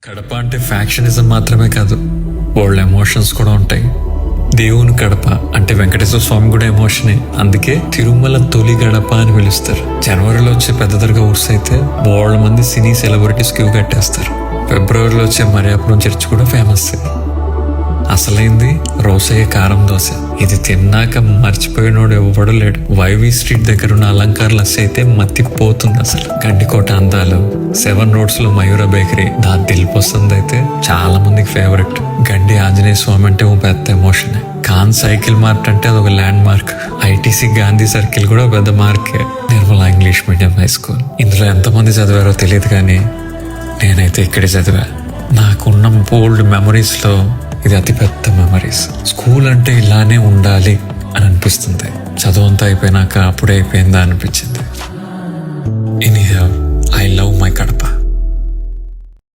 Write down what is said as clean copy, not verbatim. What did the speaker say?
కడప అంటే ఫ్యాక్షనిజం మాత్రమే కాదు, వాళ్ళ ఎమోషన్స్ కూడా ఉంటాయి. దేవుని గడప అంటే వెంకటేశ్వర స్వామి కూడా ఎమోషనే. అందుకే తిరుమల తొలి గడప అని పిలుస్తారు. జనవరిలో వచ్చే పెద్ద దర్గా ఊర్స్ అయితే వాళ్ళ మంది సినీ సెలబ్రిటీస్ క్యూ కట్టేస్తారు. ఫిబ్రవరిలో వచ్చే మరియాపురం చర్చ్ కూడా ఫేమస్. అసలైంది రోసయ్య కారం దోశ. ఇది తిన్నాక మర్చిపోయినోడు ఎవ్వడు లేడు. వైవి స్ట్రీట్ దగ్గర ఉన్న అలంకార లస్సీ అయితే మతిపోతుంది అసలు. గండికోట అందాలు, 7 roads లో మయూర బేకరీ, దాని దిల్పొస్తుంది అయితే చాలా మందికి ఫేవరెట్. గండి ఆంజనేయ స్వామి అంటే ఓ పెద్ద ఎమోషన్. ఖాన్ సైకిల్ మార్ట్ అంటే అదొక landmark. ITC Gandhi circle కూడా పెద్ద మార్కే. Nirmala English medium high school. ఇందులో ఎంతమంది చదివారో తెలియదు కానీ నేనైతే ఇక్కడే చదివా. నాకున్న బోల్డ్ మెమరీస్ లో ఇది అతిపెద్ద మెమరీస్. స్కూల్ అంటే ఇలానే ఉండాలి అని అనిపిస్తుంది. చదువు అంతా అయిపోయినాక అప్పుడే అయిపోయిందా అనిపించింది. Anyhow, I love my Kadapa.